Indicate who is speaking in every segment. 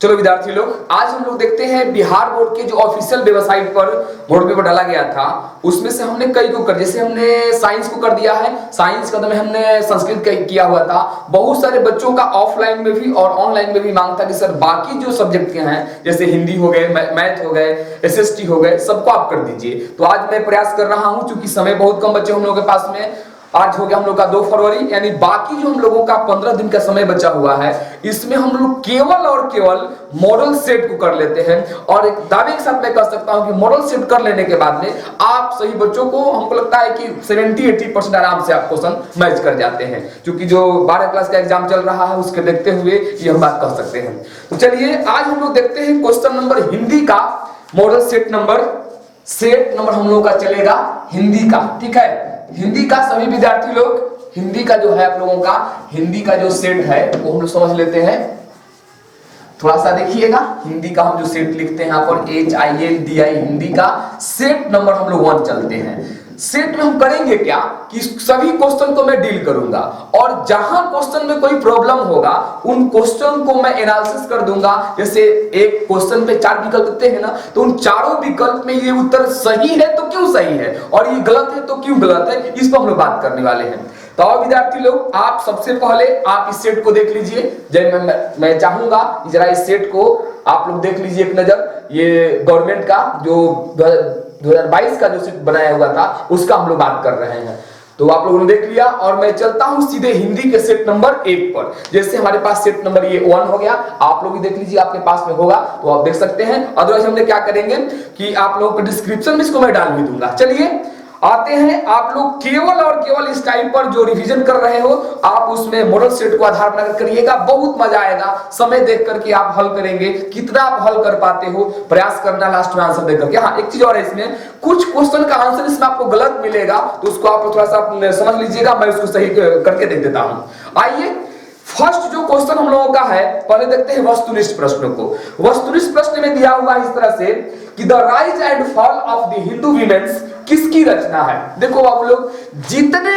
Speaker 1: चलो विद्यार्थी लोग, आज हम लोग देखते हैं बिहार बोर्ड के जो ऑफिशियल वेबसाइट पर बोर्ड पेपर डाला गया था, उसमें से हमने कई को कर, जैसे हमने साइंस को कर दिया है, साइंस का में हमने संस्कृत किया हुआ था। बहुत सारे बच्चों का ऑफलाइन में भी और ऑनलाइन में भी मांग था कि सर बाकी जो सब्जेक्ट के हैं जैसे हिंदी हो गए, मैथ हो गए, एसएसटी हो गए, सबको आप कर दीजिए। तो आज मैं प्रयास कर रहा हूं, चूंकि समय बहुत कम बचे हम लोगों के पास में। आज हो गया हम लोग का 2 फरवरी, यानी बाकी जो हम लोगों का 15 दिन का समय बचा हुआ है, इसमें हम लोग केवल और केवल मॉडल सेट को कर लेते हैं। और एक दावे के साथ मैं कह सकता हूं कि मॉडल सेट कर लेने के बाद में आप सही बच्चों को, हमको लगता है कि 70-80% आराम से आप क्वेश्चन मैच कर जाते हैं, क्योंकि जो 12 क्लास का एग्जाम चल रहा है उसके देखते हुए ये हम बात कह सकते हैं। तो चलिए आज हम लोग देखते हैं क्वेश्चन नंबर हिंदी का मॉडल सेट नंबर हम लोगों का चलेगा हिंदी का, ठीक है। हिंदी का सभी विद्यार्थी लोग, हिंदी का जो है आप लोगों का हिंदी का जो सेट है वो हम लोग समझ लेते हैं। थोड़ा सा देखिएगा, हिंदी का हम जो सेट लिखते हैं यहाँ पर HILDI, हिंदी का सेट नंबर हम लोग 1 चलते हैं। सेट में हम करेंगे क्या कि सभी क्वेश्चन को मैं डील करूंगा, और जहां क्वेश्चन में कोई प्रॉब्लम होगा उन क्वेश्चन को मैं एनालिसिस कर दूंगा। जैसे एक क्वेश्चन पे 4 विकल्प देते हैं ना, तो उन चारों विकल्प में ये उत्तर सही है तो क्यों सही है और ये गलत है तो क्यों गलत है, इस पर हम लोग बात करने वाले हैं। तो और विद्यार्थी लोग, आप सबसे पहले आप इस सेट को देख लीजिए। मैं चाहूंगा जरा इस सेट को आप लोग देख लीजिए एक नजर। ये गवर्नमेंट का जो 2022 का जो सेट बनाया हुआ था उसका हम लोग बात कर रहे हैं। तो आप लोगों ने देख लिया, और मैं चलता हूं सीधे हिंदी के सेट नंबर 1 पर। जैसे हमारे पास सेट नंबर ये 1 हो गया, आप लोग भी देख लीजिए, आपके पास में होगा तो आप देख सकते हैं। अदरवाइज हमने क्या करेंगे कि आप लोगों को डिस्क्रिप्शन में इसको मैं डाल भी दूंगा। चलिए आते हैं, आप लोग केवल और केवल इस टाइम पर जो रिवीजन कर रहे हो आप उसमें मॉडल सेट को आधार बनाकर करिएगा, बहुत मजा आएगा। समय देख करके आप हल करेंगे, कितना आप हल कर पाते हो प्रयास करना लास्ट में आंसर देख करके। हाँ, एक चीज और है, इसमें कुछ क्वेश्चन का आंसर इसमें आपको गलत मिलेगा तो उसको आप थोड़ा सा समझ लीजिएगा, मैं उसको सही करके देख देता हूं। आइए फर्स्ट जो क्वेश्चन हम लोगों का है, पहले देखते हैं वस्तुनिष्ठ प्रश्नों को। वस्तुनिष्ठ प्रश्न में दिया हुआ इस तरह से कि the rise and fall of the Hindu women's किसकी रचना है। देखो बाबू लोग, जितने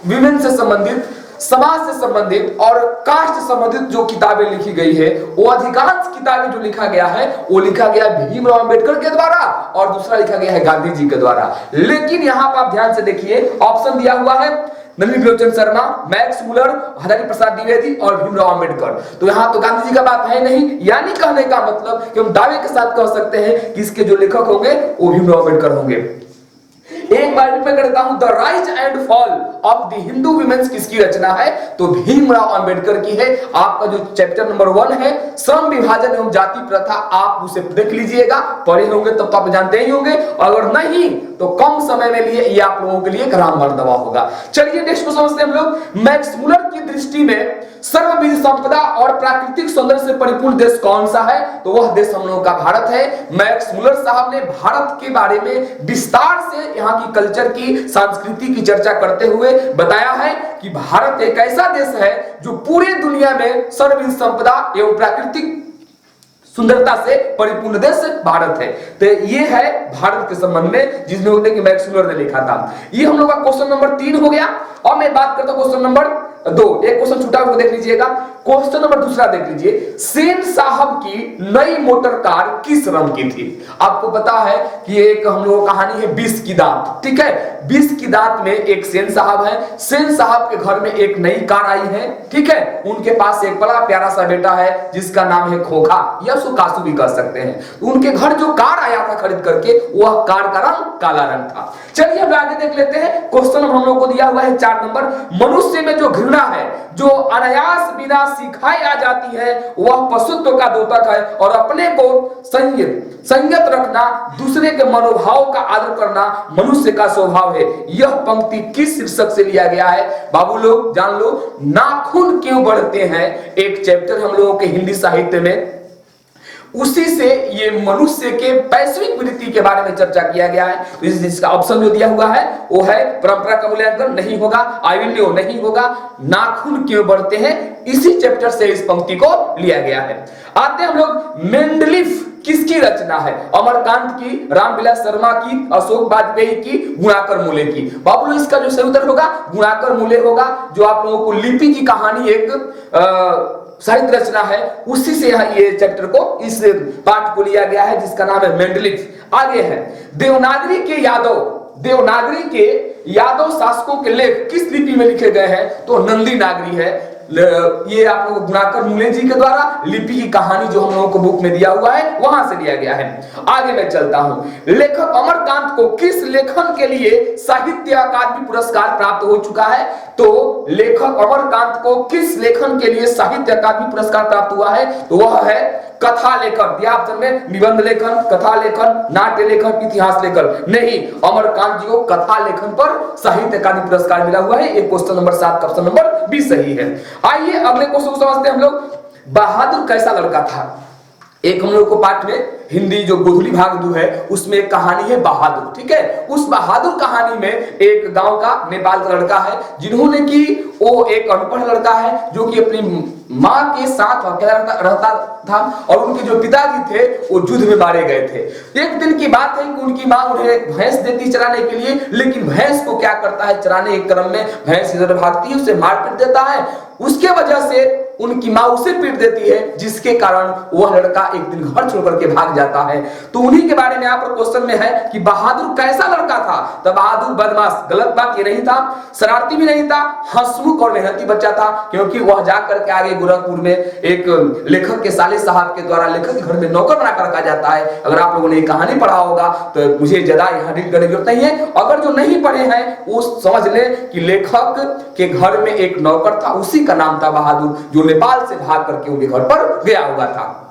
Speaker 1: विमेन से संबंधित, समाज से संबंधित और कास्ट से संबंधित जो किताबें लिखी गई है, वो अधिकांश किताबें जो लिखा गया है वो लिखा गया भीमराव अंबेडकर के द्वारा और दूसरा लिखा गया है गांधी जी के द्वारा। लेकिन यहां पर आप ध्यान से देखिए, ऑप्शन दिया हुआ है नलिनी विलोचन शर्मा, मैक्स मुलर, हजारी प्रसाद द्विवेदी और भीमराव अंबेडकर। तो यहाँ तो गांधी जी का बात है नहीं, यानी कहने का मतलब कि हम दावे के साथ कह सकते हैं कि इसके जो लेखक होंगे वो भीमराव अंबेडकर होंगे। एक बार रिपीट करता हूं, the rise and fall of the Hindu women's किसकी रचना है, तो भीमराव अंबेडकर की है। आपका जो चैप्टर नंबर 1 है श्रम विभाजन एवं जाति प्रथा, आप उसे देख लीजिएगा, पढ़े होंगे तब तो आप जानते ही होंगे, अगर नहीं तो कम समय में लिए ये आप लोगों के लिए रामबाण दवा होगा। चलिए नेक्स्ट को समझते हैं हम लोग। मैक्स मुलर की दृष्टि में सर्वविध संपदा और प्राकृतिक सौंदर्य से परिपूर्ण देश कौन सा है, तो वह देश हम लोगों का भारत है। मैक्स मुलर साहब ने भारत के बारे में विस्तार से यहाँ की कल्चर की, संस्कृति की चर्चा करते हुए बताया है कि भारत एक ऐसा देश है जो पूरे दुनिया में सर्वविध संपदा एवं प्राकृतिक सुंदरता से परिपूर्ण देश भारत है। तो ये है भारत के संबंध में जिसमें होते कि मैक्स मुलर ने लिखा था। ये हम लोग का क्वेश्चन नंबर 3 हो गया। और मैं बात करता हूं क्वेश्चन नंबर 2। एक क्वेश्चन छूटा हुआ देख लीजिएगा, क्वेश्चन नंबर दूसरा देख लीजिए। सेन साहब की नई मोटर कार किस रंग की थी। आपको पता है कि एक हम लोगों कहानी है 20 की दांत, ठीक है। 20 की दांत में एक सेन साहब है, सेन साहब के घर में एक नई कार आई है, ठीक है। उनके पास एक बड़ा प्यारा सा बेटा है जिसका नाम है खोखा, या उसको कासू भी कह सकते हैं। उनके घर जो कार आया था खरीद करके, वह कार का रंग काला रंग था। चलिए अब आगे देख लेते हैं। क्वेश्चन हम लोग को दिया हुआ है 4 नंबर। मनुष्य में जो घृणा है, जो अनायास बिना सिखाई आ जाती है, वह पशुत्व का द्योतक है, और अपने को संयत रखना, दूसरे के मनोभाव का आदर करना मनुष्य का स्वभाव है। यह पंक्ति किस शीर्षक से लिया गया है, बाबू लोग जान लो। नाखून क्यों बढ़ते हैं, एक चैप्टर हम लोगों के हिंदी साहित्य में, उसी से ये मनुष्य के वैश्विक वृत्ति के बारे में चर्चा किया गया है। इसका ऑप्शन जो दिया हुआ है वो है परंपरा का मूल्यांकन नहीं होगा, आयु नहीं होगा, नाखून क्यों बढ़ते हैं, इसी चैप्टर से इस पंक्ति को लिया गया है। आते हम लोग, मेंडलीफ किसकी रचना है, अमरकांत की, रामविलास शर्मा की, अशोक वाजपेयी की, गुणाकर मूले की। बाबू इसका जो सही उत्तर होगा गुणाकर मूले होगा, जो आप लोगों को लिपि की कहानी एक साहित्य रचना है, उसी से ये चैप्टर को, इस पाठ को लिया गया है, जिसका नाम है मेंडलिफ। आगे है देवनागरी के यादव शासकों के लेख किस लिपि में लिखे गए हैं? तो नंदी नागरी है। ये आप लोगों को गुणाकर मूले जी के द्वारा लिपि की कहानी जो हम लोगों को बुक में दिया हुआ है, वहां से लिया गया है। आगे मैं चलता हूं। लेखक अमरकांत को किस लेखन के लिए साहित्य अकादमी पुरस्कार प्राप्त हो चुका है? तो लेखक अमरकांत को किस लेखन के लिए साहित्य अकादमी पुरस्कार प्राप्त हुआ है? तो वह है कथा लेखन। दिया ऑप्शन में निबंध लेखन, कथा लेखन, नाट्य लेखन, इतिहास लेखन। नहीं, अमरकांत जी को कथा लेखन पर साहित्य अकादमी पुरस्कार मिला हुआ है। एक क्वेश्चन नंबर 7 का ऑप्शन नंबर बी सही है। आइए अगले क्वेश्चन को समझते हैं हम लोग। बहादुर कैसा लड़का था? एक हम लोग को पाठ में हिंदी जो गोधुली भाग 2 है, उसमें एक कहानी है बहादुर, ठीक है। उस बहादुर कहानी में एक गांव का, नेपाल का लड़का है, जिन्होंने की वो एक अनपढ़ लड़का है जो कि अपनी माँ के साथ अकेला रहता था, और उनके जो पिताजी थे वो युद्ध में मारे गए थे। एक दिन की बात है कि उनकी माँ उन्हें एक भैंस देती चराने के लिए, लेकिन भैंस को क्या करता है, चराने के क्रम में भैंस इधर भागती है, उसे मार पीट देता है। उसके वजह से उनकी माँ उसे पीट देती है, जिसके कारण वह लड़का एक दिन घर छोड़ करके भाग जाता है। तो उन्हीं के बारे में यहाँ पर क्वेश्चन में है कि बहादुर कैसा लड़का था? तो बहादुर बदमाश, गलत बात ये नहीं था, शरारती भी नहीं था, हंसमुख और मेहनती बच्चा था, क्योंकि वह जाकर के आगे गोरखपुर में एक लेखक के साले साहब के द्वारा लेखक के घर में नौकर बना कर रखा जाता है। अगर आप लोगों ने कहानी पढ़ा होगा तो मुझे ज्यादा यहाँ रीड करने की जरूरत नहीं है। अगर जो नहीं पढ़े हैं वो समझ ले कि लेखक के घर में एक नौकर था, उसी का नाम था बहादुर, जो नेपाल से भाग करके उनके घर पर गया हुआ था।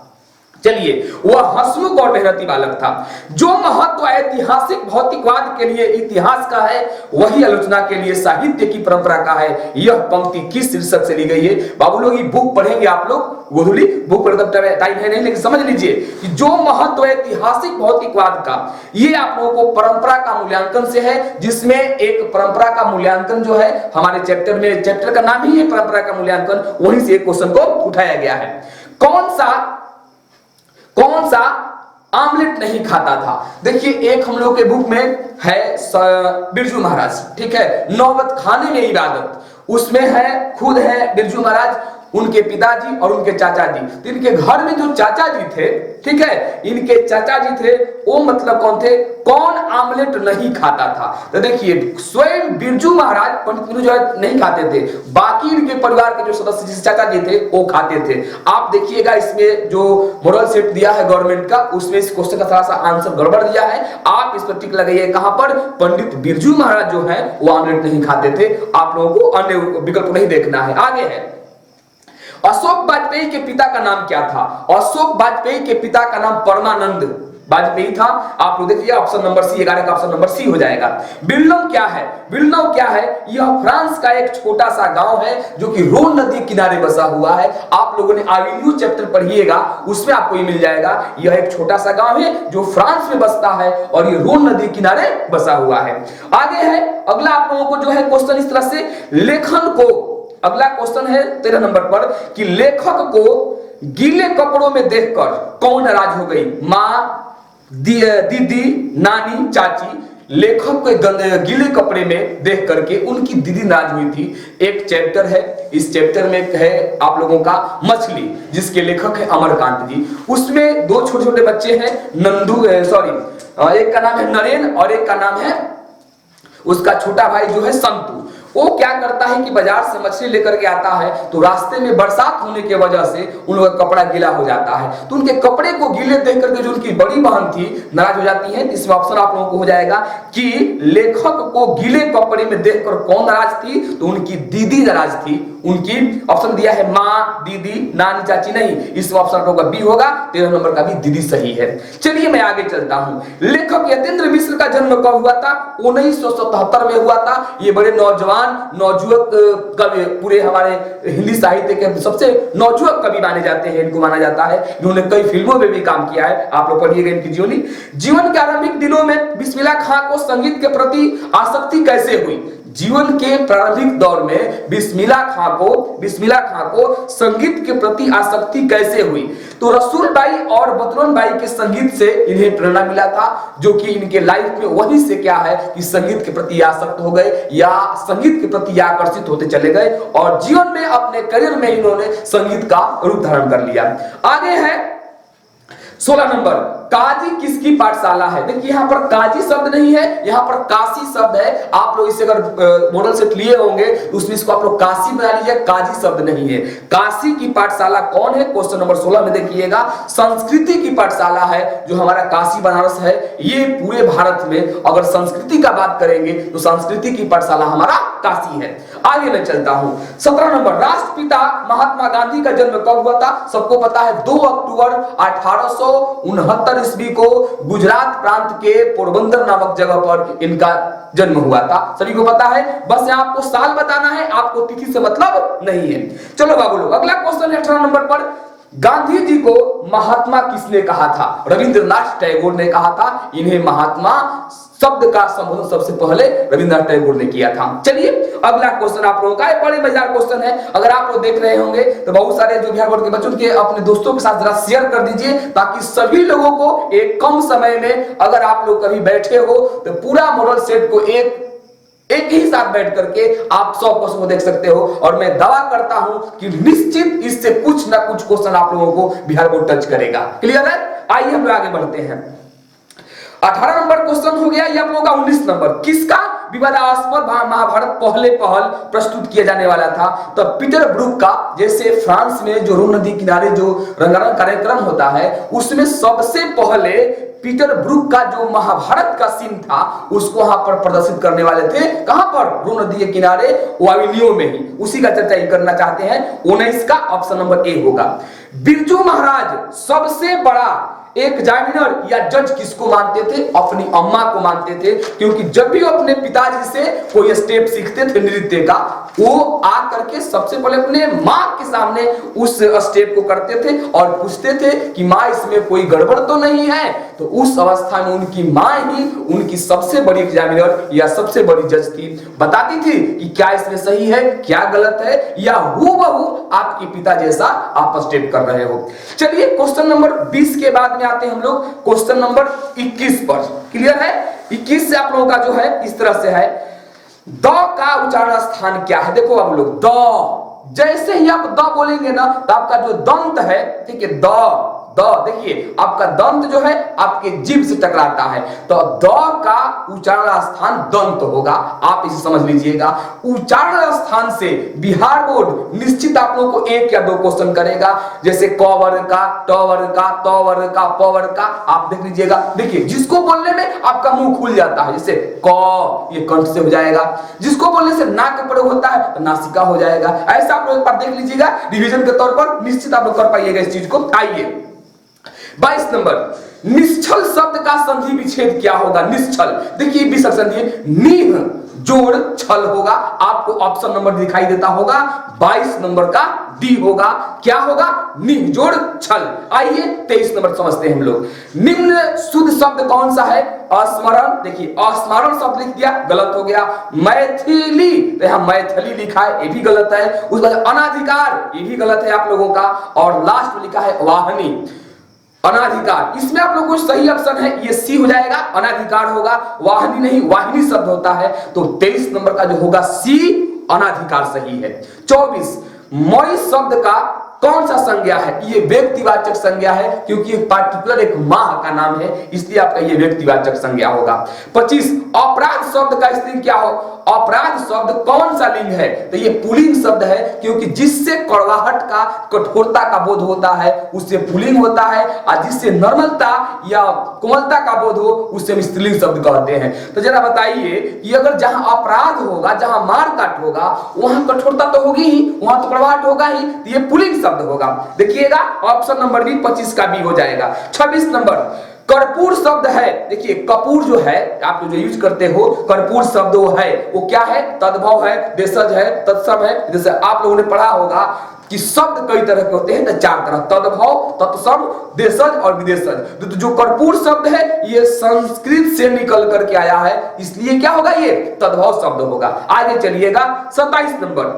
Speaker 1: चलिए, वह हंसमुख और मेहनती बालक था। जो महत्व ऐतिहासिक भौतिकवाद के लिए इतिहास का है, वही आलोचना के लिए साहित्य की परंपरा का है। यह पंक्ति किस शीर्षक से ली गई है? बाबू लोग ये बुक पढ़ेंगे आप लोग, गोधुली बुक पढ़ते टाइम है नहीं, लेकिन समझ लीजिए कि जो महत्व ऐतिहासिक भौतिकवाद का, ये आप लोगों को परंपरा का मूल्यांकन से है, जिसमें एक परंपरा का मूल्यांकन जो है हमारे चैप्टर में, चैप्टर का नाम ही है परंपरा का मूल्यांकन, वहीं से एक क्वेश्चन को उठाया गया है। कौन सा आमलेट नहीं खाता था? देखिए, एक हम लोग के बुक में है बिरजू महाराज, ठीक है, नौबत खाने में इबादत, उसमें है खुद है बिरजू महाराज, उनके पिताजी और उनके चाचा जी। तो इनके घर में जो चाचा जी थे, ठीक है, इनके चाचा जी थे, वो मतलब कौन थे? कौन आमलेट नहीं खाता था? तो देखिए, स्वयं बिरजू महाराज पंडित बिरजू महाराज नहीं खाते थे, बाकी इनके परिवार के जो सदस्य जिस चाचा जी थे वो खाते थे। आप देखिएगा इसमें जो मोरल सेट दिया है गवर्नमेंट का, उसमें इस क्वेश्चन का थोड़ा सा आंसर गड़बड़ दिया है। आप इस पर टिक लगाइए, कहां पर? पंडित बिरजू महाराज जो है वो आमलेट नहीं खाते थे। आप लोगों को अन्य विकल्प नहीं देखना है। आगे है, अशोक वाजपेयी के पिता का नाम क्या था? अशोक वाजपेयी के पिता का नाम परमानंद वाजपेयी था। आप लोग देखिए, ऑप्शन नंबर सी, 11 का ऑप्शन नंबर सी हो जाएगा। विल्नव क्या है? विल्नव क्या है? यह फ्रांस का एक छोटा सा गांव है जो कि रोन नदी किनारे बसा हुआ है। आप लोगों ने आविन्यू चैप्टर पढ़िएगा, उसमें आपको ये मिल जाएगा। यह एक छोटा सा गांव है जो फ्रांस में बसता है और ये रोन नदी किनारे बसा हुआ है। आगे है, अगला आप लोगों को जो है क्वेश्चन इस तरह से, लेखन को, अगला क्वेश्चन है 13 नंबर पर कि लेखक को गीले कपड़ों में देखकर कौन नाराज हो गई? माँ, दीदी, नानी, चाची। लेखक को गीले कपड़े में देख करके उनकी दीदी नाराज हुई थी। एक चैप्टर है, इस चैप्टर में है आप लोगों का मछली, जिसके लेखक है अमरकांत जी। उसमें 2 छोटे छोटे बच्चे हैं, एक का नाम है नरेन और एक का नाम है उसका छोटा भाई जो है संतू। वो क्या करता है कि बाजार से मछली लेकर के आता है, तो रास्ते में बरसात होने की वजह से उन लोगों का कपड़ा गीला हो जाता है। तो उनके कपड़े को गीले देख करके जो उनकी बड़ी बहन थी नाराज हो जाती है। इसमें ऑप्शन आप लोगों को हो जाएगा कि लेखक को गीले कपड़े में देखकर कौन नाराज थी? तो उनकी दीदी नाराज थी। उनकी ऑप्शन दिया है माँ, दीदी, नानी, चाची, नहीं, इस ऑप्शन का बी होगा। 13 नंबर का भी दीदी सही है। चलिए मैं आगे चलता हूं। लेखक यतीन्द्र मिश्र का जन्म कब हुआ था? 1977 में हुआ था। ये बड़े नौजवान नौजुवक कवि, पूरे हमारे हिंदी साहित्य के सबसे नौजुवक कवि माने जाते हैं, इनको माना जाता है। इन्होंने कई फिल्मों में भी काम किया है। आप लोग पढ़िएगा इनकी जीवन के आरंभिक दिनों में बिस्मिल्लाह खां को संगीत के प्रति आसक्ति कैसे हुई? जीवन के प्रारंभिक दौर में बिस्मिल्लाह खां को संगीत के प्रति आसक्ति कैसे हुई। तो रसूल भाई और बतरौन भाई के संगीत से इन्हें प्रेरणा मिला था, जो कि इनके लाइफ में वहीं से क्या है कि संगीत के प्रति आसक्त हो गए या संगीत के प्रति आकर्षित होते चले गए और जीवन में अपने करियर में इन्होंने संगीत का रूप धारण कर लिया। आगे है 16 नंबर, काजी किसकी पाठशाला है। देखिए यहाँ पर काजी शब्द नहीं है, यहाँ पर काशी शब्द है। आप लोग इसे अगर मॉडल सेट लिए होंगे तो उसमें इसको आप लोग काशी बना लीजिए, काजी शब्द नहीं है। काशी की पाठशाला कौन है, क्वेश्चन नंबर 16 में देखिएगा। संस्कृति की पाठशाला है जो हमारा काशी बनारस है। ये पूरे भारत में अगर संस्कृति का बात करेंगे तो संस्कृति की पाठशाला हमारा काशी है। आगे मैं चलता हूं 17 नंबर, राष्ट्रपिता महात्मा गांधी का जन्म कब हुआ था। सबको पता है 2 अक्टूबर 1869 ईस्वी को गुजरात प्रांत के पोरबंदर नामक जगह पर इनका जन्म हुआ था। सभी को पता है, बस यहाँ आपको साल बताना है, आपको तिथि से मतलब नहीं है। चलो बाबू लोग, अगला क्वेश्चन है 18 नंबर पर, गांधी जी को महात्मा किसने कहा था। रविंद्रनाथ टैगोर ने कहा था। इन्हें महात्मा शब्द का संबोधन सबसे पहले रविंद्रनाथ टैगोर ने किया था। चलिए अगला क्वेश्चन आप लोगों का बड़े मजेदार क्वेश्चन है। अगर आप लोग देख रहे होंगे तो बहुत सारे जो बिहार बोर्ड के बच्चों के अपने दोस्तों के साथ जरा शेयर कर दीजिए, ताकि सभी लोगों को एक कम समय में, अगर आप लोग कभी बैठे हो तो पूरा मॉडल सेट को एक ही साथ बैठ करके आप 100 क्वेश्चन को देख सकते हो। और मैं दावा करता हूं कि निश्चित इससे कुछ ना कुछ क्वेश्चन आप लोगों को बिहार बोर्ड टच करेगा। क्लियर है? आइए हम लोग आगे बढ़ते हैं। 18 नंबर क्वेश्चन हो गया। ये आप लोगों का 19 नंबर, किसका विवादास्पद महाभारत पहल प्रस्तुत किया जाने वाला था। तो पीटर ब्रूक का, जैसे फ्रांस में जो रोन नदी किनारे जो रंगारंग कार्यक्रम होता है उसमें सबसे पहले पीटर ब्रूक का जो महाभारत का सीन था उसको वहां पर प्रदर्शित करने वाले थे। कहां पर? रोन नदी के किनारे, वाविलियो में ही। उसी का चर्चा करना चाहते हैं। 19 का ऑप्शन नंबर ए होगा। बिरजू महाराज सबसे बड़ा एग्जामिनर या जज किसको मानते थे? अपनी अम्मा को मानते थे, क्योंकि जब भी अपने पिताजी से कोई स्टेप सीखते थे नृत्य का, वो आ करके सबसे पहले अपने माँ के सामने उस स्टेप को करते थे और पूछते थे कि माँ इसमें कोई गड़बड़ तो नहीं है। तो उस अवस्था में उनकी माँ ही उनकी सबसे बड़ी एग्जामिनर या सबसे बड़ी जज थी, बताती थी कि क्या इसमें सही है, क्या गलत है, या हूबहू आपके पिता जैसा आप स्टेप कर रहे हो। चलिए क्वेश्चन नंबर 20 के बाद में आते हैं हम लोग क्वेश्चन नंबर 21 पर। क्लियर है? 21 से आप लोगों का जो है इस तरह से है, द का उच्चारण स्थान क्या है। देखो आप लोग, द जैसे ही आप द बोलेंगे ना तो आपका जो दंत है, ठीक है, द देखिए आपका दंत जो है आपके जीभ से टकराता है, तो द का उच्चारण स्थान दंत होगा। आप इसे समझ लीजिएगा। उच्चारण स्थान से बिहार बोर्ड निश्चित आप लोगों को 1 या 2 क्वेश्चन करेगा, जैसे क वर्ग का, ट वर्ग का, त वर्ग का, प वर्ग का। आप देख लीजिएगा। देखिए जिसको बोलने में आपका मुंह खुल जाता है, जैसे क, ये कंठ से हो जाएगा। जिसको बोलने से नाक का प्रयोग होता है तो नासिका हो जाएगा। ऐसा आप लोग एक बार देख लीजिएगा, रिवीजन के तौर पर निश्चित आप लोग कर पाइएगा इस चीज को। आइए 22 नंबर, निश्चल शब्द का संधि विच्छेद क्या होगा। निश्चल, देखिए विसर्ग संधि है, निह जोड़ छल होगा। आपको ऑप्शन नंबर दिखाई देता होगा, 22 नंबर का डी होगा। क्या होगा? निह जोड़ छल। आइए 23 नंबर समझते हैं हम लोग। निम्न शुद्ध शब्द कौन सा है? अस्मरण। देखिए अस्मरण शब्द लिख दिया, गलत हो गया। मैथिली, तो यहां मैथिली लिखा है, ये भी गलत है। उसके बाद अनाधिकार, ये भी गलत है आप लोगों का। और लास्ट में लिखा है वाहनी, अनाधिकार। इसमें आप लोगों को सही ऑप्शन है ये सी हो जाएगा, अनाधिकार होगा, वाहिनी नहीं, वाहिनी शब्द होता है। तो 23 नंबर का जो होगा सी, अनाधिकार सही है। 24, मई शब्द का कौन सा संज्ञा है? ये व्यक्तिवाचक संज्ञा है, क्योंकि ये पार्टिकुलर एक माह का नाम है, इसलिए आपका ये व्यक्तिवाचक संज्ञा होगा। 25, अपराध शब्द का स्त्रीलिंग क्या हो? अपराध शब्द कौन सा लिंग है? तो ये पुल्लिंग शब्द है, क्योंकि जिससे कड़वाहट का, कठोरता का बोध होता है उससे पुल्लिंग होता है, और जिससे नर्मलता या कोमलता का बोध हो उससे हम स्त्रीलिंग शब्द कहते हैं। तो जरा बताइए कि अगर जहां अपराध होगा, जहां मारकाट होगा, वहां कठोरता तो होगी ही, वहां तो कड़वाहट होगा ही, तो ये पुल्लिंग शब्द होगा। देखिएगा ऑप्शन नंबर भी 25 का भी हो जाएगा। 26 नंबर, कर्पूर शब्द है, देखिए कपूर जो है आप जो यूज करते हो, कर्पूर शब्द वो क्या है, तद्भव है, देशज है, तत्सम है। जैसे आप लोगों ने पढ़ा होगा कि शब्द कई तरह के होते हैं, तो 4 तरह, तद्भव, तत्सम, देशज और विदेशज। तो जो कर्पूर शब्द है ये संस्कृत से निकल करके आया है, इसलिए क्या होगा, ये तद्भव शब्द होगा। आगे चलिएगा 27 नंबर,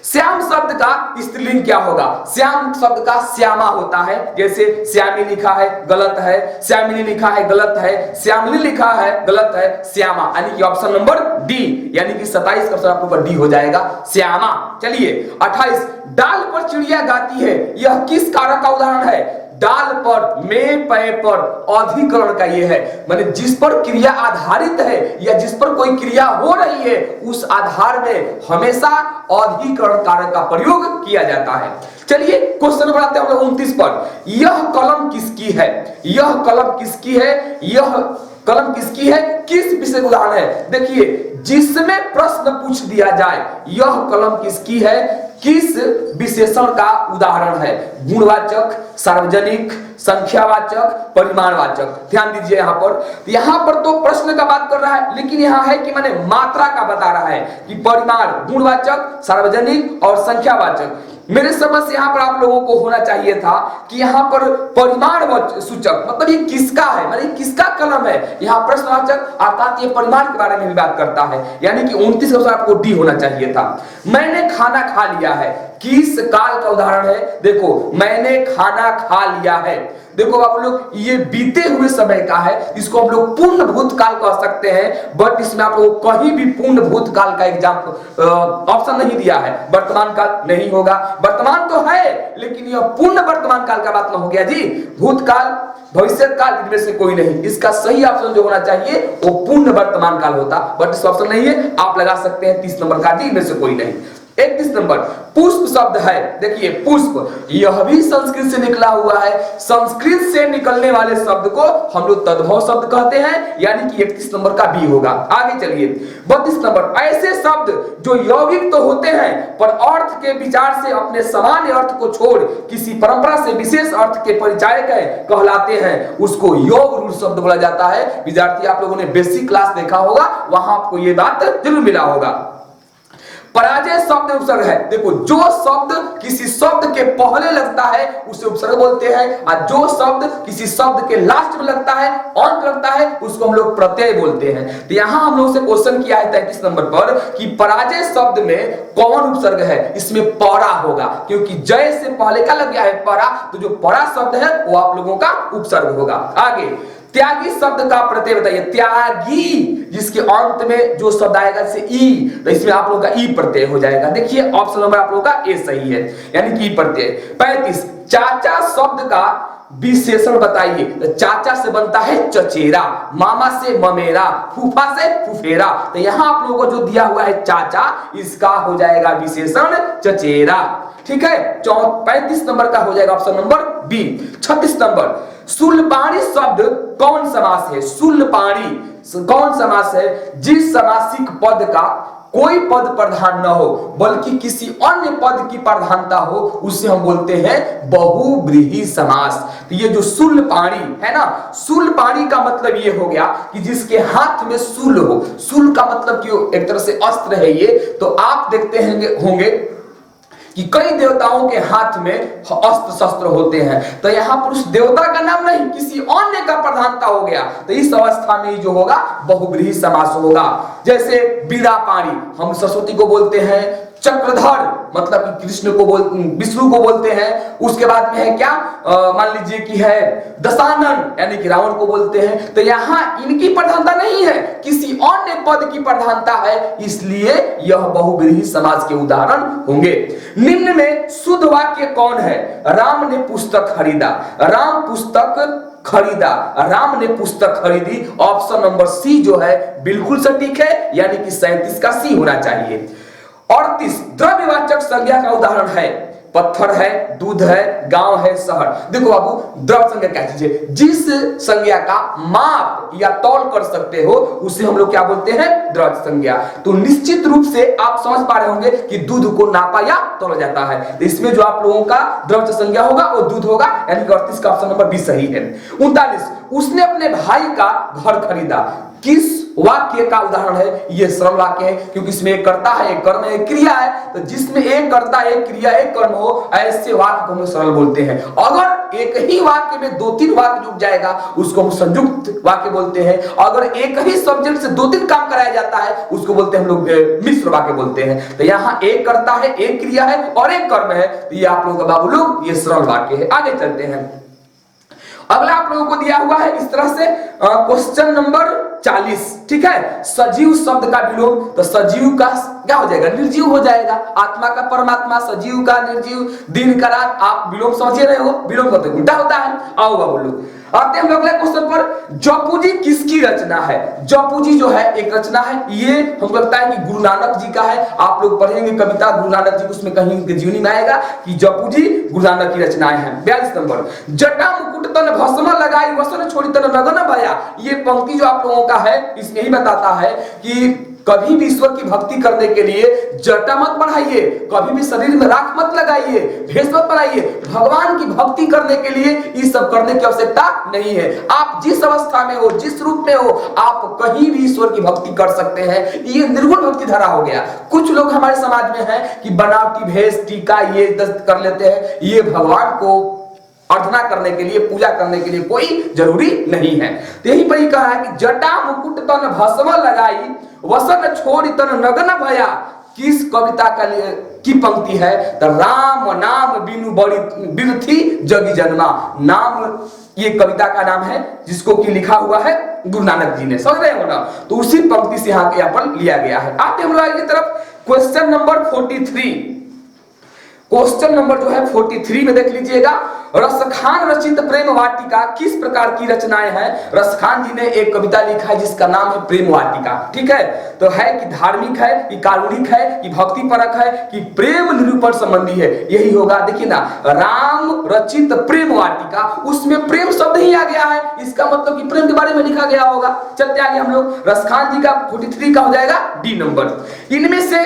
Speaker 1: श्याम शब्द का स्त्रीलिंग क्या होगा? श्याम शब्द का श्यामा होता है, जैसे श्यामी लिखा है गलत है, श्यामिनी लिखा है गलत है, श्यामली लिखा है गलत है, श्यामा, यानी कि ऑप्शन नंबर डी, यानी कि 27 का ऑप्शन आप लोग डी हो जाएगा, श्यामा। चलिए 28, डाल पर चिड़िया गाती है, यह किस कारक का उदाहरण है? डाल पर, में, पे पर, अधिकरण का ये है, माने जिस पर क्रिया आधारित है या जिस पर कोई क्रिया हो रही है उस आधार में हमेशा अधिकरण कारक का प्रयोग किया जाता है। चलिए क्वेश्चन बढ़ाते हैं हम लोग 29 पर, यह कलम किसकी है? यह कलम किसकी है? यह कलम किसकी है? किस विषय का उदाहरण है? देखिए जिसमें प्रश्न पूछ दिया जाए यह कलम किसकी है, किस विशेषण का उदाहरण है? गुणवाचक, सार्वजनिक, संख्यावाचक, परिमाणवाचक। ध्यान दीजिए यहां पर तो प्रश्न का बात कर रहा है, लेकिन यहां है कि माने मात्रा का बता रहा है कि परिमाण, गुणवाचक, सार्वजनिक और संख्यावाचक। मेरे समझ से यहां पर आप लोगों को होना चाहिए था कि यहां पर परिमाण सूचक मतलब ये किसका है, मतलब किसका कलम है। यहां प्रश्नवाचक अर्थात ये परिमाण के बारे में भी बात करता है, यानी कि 29 का आपको डी होना चाहिए था। मैंने खाना खा लिया है, किस काल का उदाहरण है? देखो मैंने खाना खा लिया है, देखो आप लोग ये बीते हुए समय का है, इसको हम लोग पूर्ण भूतकाल कह सकते हैं, बट इसमें आप लोग कहीं भी पूर्ण भूतकाल का एग्जाम्पल ऑप्शन नहीं दिया है। वर्तमान काल नहीं होगा, वर्तमान तो है लेकिन यह पूर्ण वर्तमान काल का बात ना हो गया जी, भूतकाल, भविष्य काल, इनमें से कोई नहीं। इसका सही ऑप्शन जो होना चाहिए वो पूर्ण वर्तमान काल होता, बट इस ऑप्शन नहीं है, आप लगा सकते हैं 30 नंबर का डी, इनमें से कोई नहीं। 31 नंबर, पुष्प शब्द है, देखिए पुष्प यह भी संस्कृत से निकला हुआ है, संस्कृत से निकलने वाले शब्द को हम लोग तद्भव शब्द कहते हैं, यानी कि 31 नंबर का बी होगा। आगे चलिए 32 नंबर, ऐसे शब्द जो यौगिक तो होते हैं पर अर्थ के विचार से अपने सामान्य अर्थ को छोड़ किसी परंपरा से विशेष अर्थ के परिचायक कहलाते हैं, उसको योग रूढ़ शब्द बोला जाता है। विद्यार्थी आप लोगों ने बेसिक क्लास देखा होगा, वहां आपको यह बात जरूर मिला होगा। पराजय शब्द उपसर्ग है, देखो जो शब्द किसी शब्द के पहले लगता है उसे उपसर्ग बोलते हैं, और जो शब्द किसी शब्द के लास्ट में लगता है, अंत लगता है, उसको हम लोग प्रत्यय बोलते हैं। तो यहां हम लोग से क्वेश्चन किया है 33 नंबर पर कि पराजय शब्द में कौन उपसर्ग है? इसमें परा होगा, क्योंकि जय से पहले क्या लग गया है? परा, तो जो परा शब्द है वो आप लोगों का उपसर्ग होगा। आगे त्यागी शब्द का प्रत्यय बताइए, त्यागी जिसके अंत में जो शब्द आएगा से ई, तो इसमें आप लोगों का ई प्रत्यय हो जाएगा। देखिए ऑप्शन नंबर आप लोगों का ए सही है, यानी कि ई प्रत्यय। 35 चाचा शब्द का विशेषण बताइए, तो चाचा से बनता है चचेरा, मामा से ममेरा, फूफा से फुफेरा। तो यहां आप लोगों को जो दिया हुआ है चाचा, इसका हो जाएगा विशेषण चचेरा। ठीक है, 35 नंबर का हो जाएगा ऑप्शन नंबर बी। 36 नंबर, शूलपाणी शब्द कौन समास है? शूलपाणी कौन समास है? जिस समासिक पद का कोई पद प्रधान न हो बल्कि किसी अन्य पद की प्रधानता हो उसे हम बोलते हैं बहुव्रीहि समास। तो ये जो शूलपाणी है ना, शूलपाणी का मतलब ये हो गया कि जिसके हाथ में शूल हो। शूल का मतलब कि एक तरह से अस्त्र है ये। तो आप देखते होंगे कि कई देवताओं के हाथ में अस्त्र शस्त्र होते हैं, तो यहाँ पर उस देवता का नाम नहीं किसी अन्य का प्रधानता हो गया, तो इस अवस्था में जो होगा बहुव्रीहि समास होगा। जैसे बीड़ापाणी, हम सरस्वती को बोलते हैं चक्रधर, मतलब कि कृष्ण को विष्णु को बोलते हैं। उसके बाद में है क्या, मान लीजिए कि है दशानन, यानी कि रावण को बोलते हैं। तो यहाँ इनकी प्रधानता नहीं है, किसी अन्य पद की प्रधानता है, इसलिए यह बहुव्रीहि समास के उदाहरण होंगे। निम्न में शुद्ध वाक्य कौन है? राम ने पुस्तक खरीदा, राम पुस्तक खरीदा, राम ने पुस्तक खरीदी। ऑप्शन नंबर सी जो है बिल्कुल सटीक है, यानी कि 37 का सी होना चाहिए। 38 द्रव्यवाचक संज्ञा का उदाहरण है, पत्थर है, दूध है, गांव है, शहर। देखो बाबू, द्रव्य संज्ञा क्या चीज है? जिस संज्ञा का माप या तौल कर सकते हो उसे हम लोग क्या बोलते हैं? द्रव्य संज्ञा। तो निश्चित रूप से आप समझ पा रहे होंगे कि दूध को नापा या तौला जाता है। तो इसमें जो आप लोगों का द्रव्य संज्ञा होगा वो दूध होगा, यानी कि 38 का ऑप्शन नंबर बी सही है। 39, उसने अपने भाई का घर खरीदा। किस वाक्य का उदाहरण है? ये सरल वाक्य है, क्योंकि इसमें एक कर्ता है, एक कर्म है, एक क्रिया है। तो जिसमें एक कर्ता, एक क्रिया, एक कर्म हो, ऐसे वाक्य को हम सरल बोलते हैं। अगर एक ही वाक्य में 2-3 वाक्य जुड़ जाएगा उसको हम संयुक्त वाक्य बोलते हैं। अगर एक ही सब्जेक्ट से 2-3 काम कराया जाता है उसको बोलते हैं हम लोग मिश्र वाक्य बोलते हैं। तो यहाँ एक कर्ता है, एक क्रिया है और एक कर्म है। तो ये आप लोगों का बाबू लोग ये सरल वाक्य है। आगे चलते हैं। अगला आप लोगों को दिया हुआ है इस तरह से क्वेश्चन नंबर 40, ठीक है। सजीव शब्द का विलोम, तो सजीव का क्या हो जाएगा? निर्जीव हो जाएगा। आत्मा का परमात्मा, सजीव का निर्जीव, दिन का रात। आप विलोम समझ रहे हो? विलोम का तो उल्टा होता है। आओ बाबू लोग, आते हैं हम अगले क्वेश्चन पर। जपुजी किसकी रचना है? जपुजी जो है एक रचना है। ये हमको लगता है कि गुरु नानक जी का है। आप लोग पढ़ेंगे कविता गुरु नानक जी, उसमें कहीं उनके जीवनी में आएगा कि जपुजी गुरु नानक की रचनाएं हैं। 42 नंबर, जटा मुकुट तन भस्म लगाई वसन छोड़ी तन लगन भया। ये पंक्ति जो आप लोगों का है इसमें ही बताता है कि कभी भी ईश्वर की भक्ति करने के लिए जटा मत बढ़ाइए, कभी भी शरीर में राख मत लगाइए, भेष मत बनाइए। भगवान की भक्ति करने के लिए ये सब करने की आवश्यकता नहीं है। आप जिस अवस्था में हो, जिस रूप में हो, आप कहीं भी ईश्वर की भक्ति कर सकते हैं। ये निर्गुण भक्ति धारा हो गया। कुछ लोग हमारे समाज में है कि बनावटी भेष, टीका ये दस्त कर लेते हैं। ये भगवान को अर्चना करने के लिए, पूजा करने के लिए कोई जरूरी नहीं है। तो यही पर ही कहा है कि जटा मुकुट तन भस्म लगाई वसन छोड़ी तन नगन भया। किस कविता का की पंक्ति है? तो राम नाम बिनु बड़ी बिरथी जगी जन्मा। नाम ये कविता का नाम है जिसको कि लिखा हुआ है गुरु नानक जी ने। समझ रहे हो ना? तो उसी पंक्ति से यहाँ पर लिया गया है। आते हम लोग आगे तरफ क्वेश्चन नंबर 43। क्वेश्चन नंबर जो है 43 में देख लीजिएगा। रसखान रचित प्रेम वाटिका किस प्रकार की रचनाएं हैं? रसखान जी ने एक कविता लिखा है जिसका नाम है प्रेम वाटिका, ठीक है। तो है कि धार्मिक है, कि कारुणिक है, कि भक्ति परक है, कि प्रेम निरूपण संबंधी है? यही होगा। देखिए ना, राम रचित प्रेम वाटिका, उसमें प्रेम शब्द ही आ गया है। इसका मतलब कि प्रेम के बारे में लिखा गया होगा। चलते आगे हम लोग। रसखान जी का 43 का हो जाएगा डी नंबर। इनमें से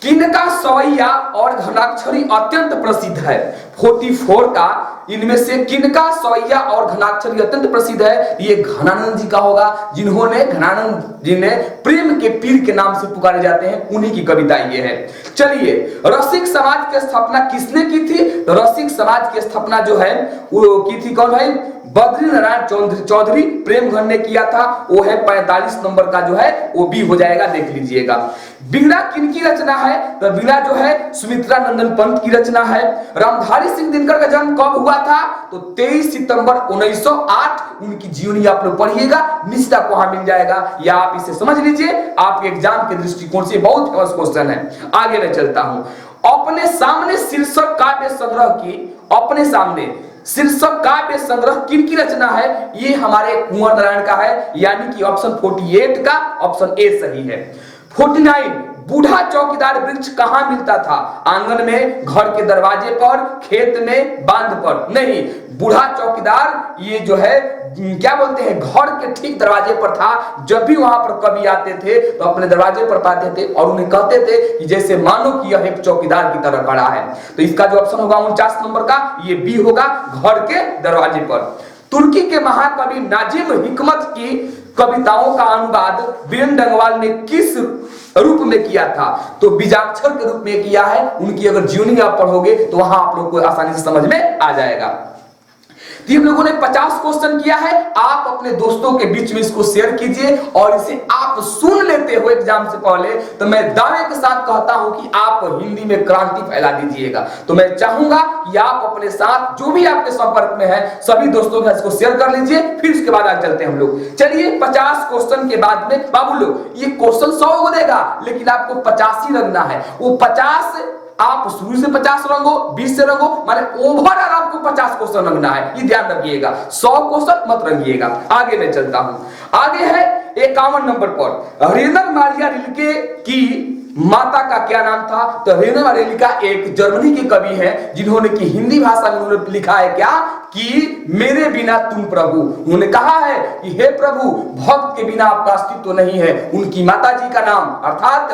Speaker 1: किनका सवैया और घनाक्षरी अत्यंत प्रसिद्ध है? 44 का इनमें से किनका सवैया और घनाक्षरी अत्यंत प्रसिद्ध है? ये घनानंद जी का होगा, जिन्होंने घनानंद जी ने प्रेम के पीर के नाम से पुकारे जाते हैं, उन्हीं की कविता ये है। चलिए, रसिक समाज की स्थापना किसने की थी? तो रसिक समाज की स्थापना जो है वो की थी कौन भाई? बद्री नारायण चौधरी प्रेमघर ने किया था। वो है 45 नंबर का जो है वो बी हो जाएगा, देख लीजिएगा। बीड़ा किनकी रचना है? तो बीड़ा जो है सुमित्रा नंदन पंत की रचना है। रामधारी सिंह दिनकर का जन्म कब हुआ था? तो 23 सितंबर 1908। उनकी जीवनी आप लोग पढ़िएगा, निश्चित आपको वहां मिल जाएगा, या आप इसे समझ लीजिए। आपके एग्जाम के दृष्टिकोण से बहुत फेमस क्वेश्चन है। आगे मैं चलता हूं। अपने सामने शीर्षक काव्य संग्रह की, अपने सामने शीर्षक काव्य संग्रह किनकी रचना है? ये हमारे कुंवर नारायण का है, यानी कि ऑप्शन 48 का ऑप्शन ए सही है। 49, बूढ़ा चौकीदार वृक्ष कहां मिलता था? आंगन में, घर के दरवाजे पर, खेत में, बांध पर? नहीं, बूढ़ा चौकीदार ये जो है क्या बोलते हैं, घर के ठीक दरवाजे पर था। जब भी वहां पर कवि आते थे तो अपने दरवाजे पर पाते थे और उन्हें कहते थे कि जैसे मानो कि यह एक चौकीदार की तरह खड़ा है। तो इसका जो ऑप्शन होगा 49 नंबर का, ये बी होगा, घर के दरवाजे पर। तुर्की के महाकवि नाजिम हिकमत की कविताओं का अनुवाद वीरेंद्र डंगवाल ने किस रूप में किया था? तो बीजाक्षर के रूप में किया है। उनकी अगर जीवनी आप पढ़ोगे तो वहां आप लोग को आसानी से समझ में आ जाएगा। हम लोगों ने 50 क्वेश्चन किया है। आप अपने दोस्तों के बीच में इसको शेयर कीजिए और इसे आप सुन लेते हो एग्जाम से पहले, तो मैं दावे के साथ कहता हूं कि आप हिंदी में क्रांति फैला दीजिएगा। तो मैं चाहूंगा कि आप अपने साथ जो भी आपके संपर्क में है सभी दोस्तों के साथ इसको शेयर कर लीजिए। फिर उसके बाद आगे चलते हैं हम लोग। चलिए, 50 क्वेश्चन के बाद में बाबू लोग ये क्वेश्चन 100 को देगा, लेकिन आपको 50 ही रखना है। वो 50 आप शुरू से 50 रंगो, 20 से रंगो, माने ओवरऑल आपको 50 क्वेश्चन रंगना है, ये ध्यान रखिएगा। 100 क्वेश्चन मत रंगिएगा। आगे मैं चलता हूं। आगे है 51 नंबर पर हरिंदर मारिया रिल्के की माता का क्या नाम था? तो रेना मारेलिका एक जर्मनी के कवि हैं जिन्होंने की हिंदी भाषा में उन्होंने लिखा है क्या कि मेरे बिना तुम प्रभु। उन्होंने कहा है कि हे प्रभु, भक्त के बिना आपका अस्तित्व नहीं है। उनकी माता जी का नाम अर्थात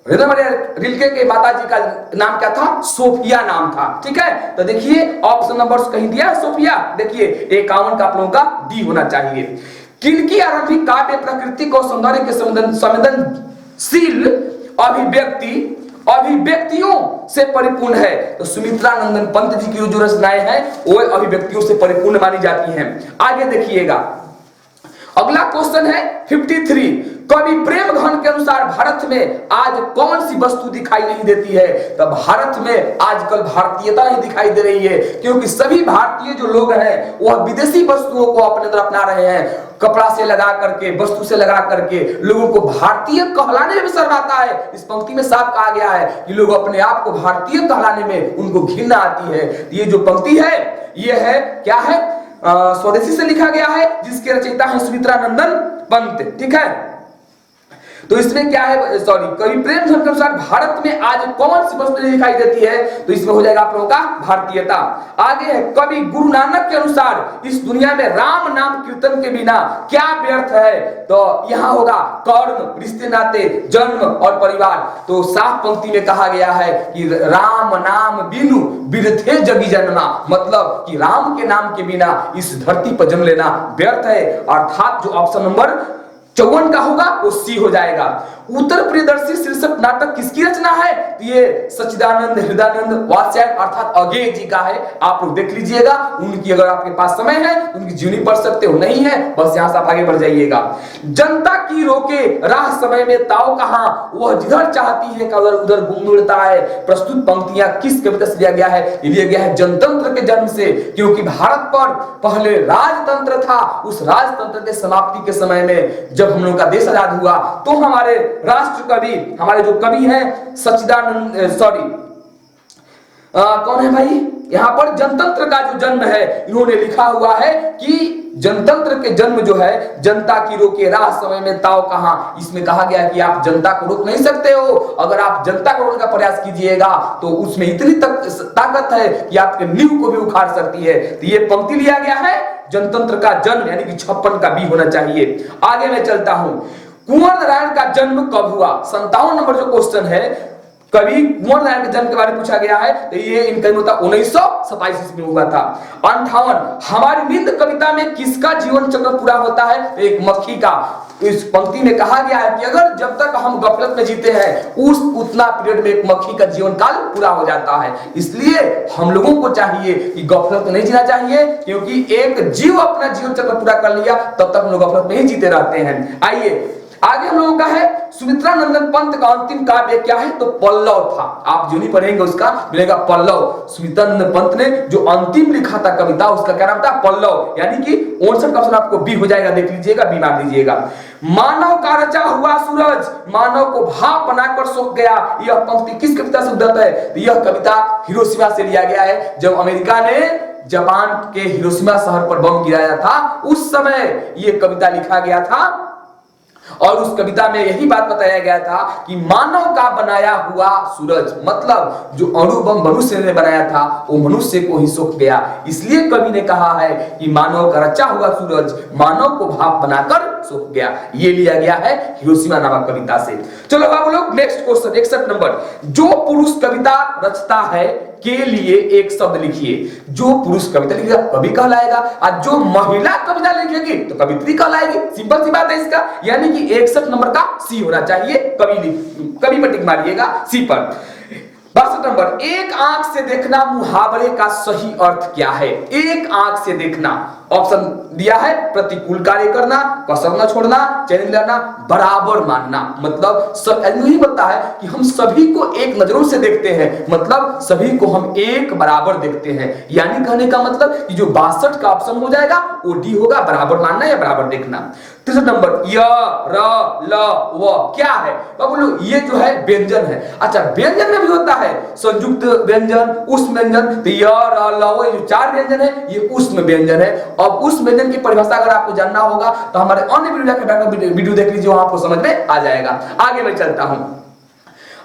Speaker 1: रेना मारेलिका के माता जी का नाम क्या था? सोफिया नाम था। ठीक है, तो देखिए ऑप्शन नंबर कहीं दिया है सोफिया, देखिए 51 का आप लोगों का डी होना चाहिए। किनकी आरंभिक काव्य प्रकृति और सौंदर्य के संवेदनशील अभिव्यक्तियों से परिपूर्ण है? तो सुमित्रा नंदन पंत जी की जो रचनाएं हैं वो अभिव्यक्तियों से परिपूर्ण मानी जाती हैं। आगे देखिएगा, अगला क्वेश्चन है 53। कवि प्रेम घन के अनुसार भारत में आज कौन सी वस्तु दिखाई नहीं देती है? तो भारत में आजकल भारतीयता ही दिखाई दे रही है, क्योंकि सभी भारतीय जो लोग हैं वह विदेशी वस्तुओं को अपने अंदर अपना रहे हैं। कपड़ा से लगा करके, वस्तु से लगा करके लोगों को भारतीय कहलाने में शर्म आता है। इस पंक्ति में साफ कहा गया है कि लोग अपने आप को भारतीय कहलाने में उनको घृणा आती है। ये जो पंक्ति है ये है क्या है? स्वदेशी से लिखा गया है, जिसके रचयिता है सुमित्रा नंदन पंत। ठीक है, तो इसमें क्या है? सॉरी, कवि प्रेम घन के अनुसार भारत में आज कौन सी वस्तु दिखाई देती है? तो इसमें हो जाएगा आप लोगों का भारतीयता। आगे है, कवि गुरु नानक के अनुसार इस दुनिया में राम नाम कीर्तन के बिना क्या व्यर्थ है? तो यहां होगा कर्म, रिश्ते नाते, जन्म और परिवार। तो साफ पंक्ति में कहा गया है कि राम नाम बिनु बिरथे जगी जन्मा, मतलब कि राम के नाम के बिना इस धरती पर जन्म लेना व्यर्थ है। अर्थात जो ऑप्शन नंबर 54 का होगा वो सी हो जाएगा। उत्तर प्रियदर्शी शीर्षक नाटक किसकी रचना है? तो ये सच्चिदानंद हृदयानंद वात्स्यायन अर्थात अज्ञेय जी का है। आप लोग देख लीजिएगा, उनकी अगर आपके पास समय है उनकी जीवनी पढ़ सकते हो, नहीं है बस यहां से आप आगे बढ़ जाइएगा। जनता की रोके राह समय में ताओ कहां, वह जिधर चाहती है का उधर घूम उड़ता है। प्रस्तुत पंक्तियां किस कविता से लिया गया है? लिया गया है जनतंत्र के जन्म से, क्योंकि भारत पर पहले राजतंत्र था। उस राजतंत्र के समाप्ति के समय में जब हम लोग का देश आजाद हुआ तो हमारे राष्ट्र कवि, हमारे जो कवि हैं सच्चिदानंद, कौन है भाई? यहां पर जनतंत्र का जो जन्म है इन्होंने लिखा हुआ है कि जनतंत्र के जन्म जो है, जनता की रोके राह समय में ताओ कहां। इसमें कहा गया है कि आप जनता को रोक नहीं सकते हो। अगर आप जनता को रोकने का प्रयास कीजिएगा तो उसमें इतनी ताकत है कि आपके नींव को भी उखाड़ सकती है। तो ये पंक्ति लिया गया है जनतंत्र का जन्म, यानी कि 56 का बी होना चाहिए। आगे मैं चलता हूं, कुंवर नारायण का जन्म कब हुआ? 57 नंबर जो क्वेश्चन है, कवि कुंवर नारायण के जन्म के बारे में पूछा गया है। तो ये इनका 1927 में हुआ था। 58, हमारी नींद कविता में किसका जीवन चक्र पूरा होता है? तो एक मक्खी का। इस पंक्ति में कहा गया है कि अगर जब तक हम गफलत में जीते हैं उतना पीरियड में एक मक्खी का जीवन काल पूरा हो जाता है। इसलिए हम लोगों को चाहिए कि गफलत नहीं जीना चाहिए, क्योंकि एक जीव अपना जीवन चक्र पूरा कर लिया तब तक हम लोग गफलत में ही जीते रहते हैं। आइए आगे हम लोगों का है, सुमित्रा नंदन पंत का अंतिम काव्य क्या है? तो पल्लव था। आप जो नहीं पढ़ेंगे उसका मिलेगा पल्लव। सुमित्रा नंदन पंत ने जो अंतिम लिखा था कविता उसका क्या नाम था? पल्लव, यानी कि 59 का ऑप्शन आपको बी हो जाएगा। देख लीजिएगा, बी मार दीजिएगा। मानव का रचा हुआ सूरज मानव को भाप बनाकर सोख गया, यह पंक्ति किस कविता से उद्धृत है? तो यह कविता हिरोशिमा से लिया गया है। जब अमेरिका ने जापान के हिरोशिमा शहर पर बम गिराया था उस समय यह कविता लिखा गया था, और उस कविता में यही बात बताया गया था कि मानव का बनाया हुआ सूरज, मतलब जो अणु बम मनुष्य ने बनाया था वो मनुष्य को ही सोख गया। इसलिए कवि ने कहा है कि मानव का रचा हुआ सूरज मानव को भाप बनाकर सोख गया। ये लिया गया है हिरोशिमा नामक कविता से। चलो आप लोग नेक्स्ट क्वेश्चन 61 नंबर, जो पुरुष कविता रचता है के लिए एक शब्द लिखिए। जो पुरुष कविता लिखेगा कवि कहलाएगा, और जो महिला कविता लिखेगी तो कवित्री कहलाएगी। सिंपल सी बात है इसका, यानी कि 61 नंबर का सी होना चाहिए। कवि पर टिक मारिएगा सी पर। 62 नंबर, एक आंख से देखना मुहावरे का सही अर्थ क्या है? एक आंख से देखना, ऑप्शन दिया है प्रतिकूल कार्य करना, कसर न छोड़ना, चैलेंज लेना, बराबर मानना। मतलब सब नहीं बनता है कि हम सभी को एक नजरों से देखते हैं, मतलब सभी को हम एक बराबर देखते हैं। यानी कहने का मतलब कि जो 62 का ऑप्शन हो जाएगा वो डी होगा, बराबर मानना या बराबर देखना। 63 नंबर, य र ल व क्या है? बोलो ये जो है व्यंजन है। अच्छा, व्यंजन में भी होता है संयुक्त व्यंजन, उष्म व्यंजन। तो य र ल व जो 4 व्यंजन है ये उष्म व्यंजन है। अब उस व्यंजन की परिभाषा अगर आपको जानना होगा तो हमारे अन्य वीडियो देख लीजिए, वहां आपको समझ में आ जाएगा। आगे मैं चलता हूं।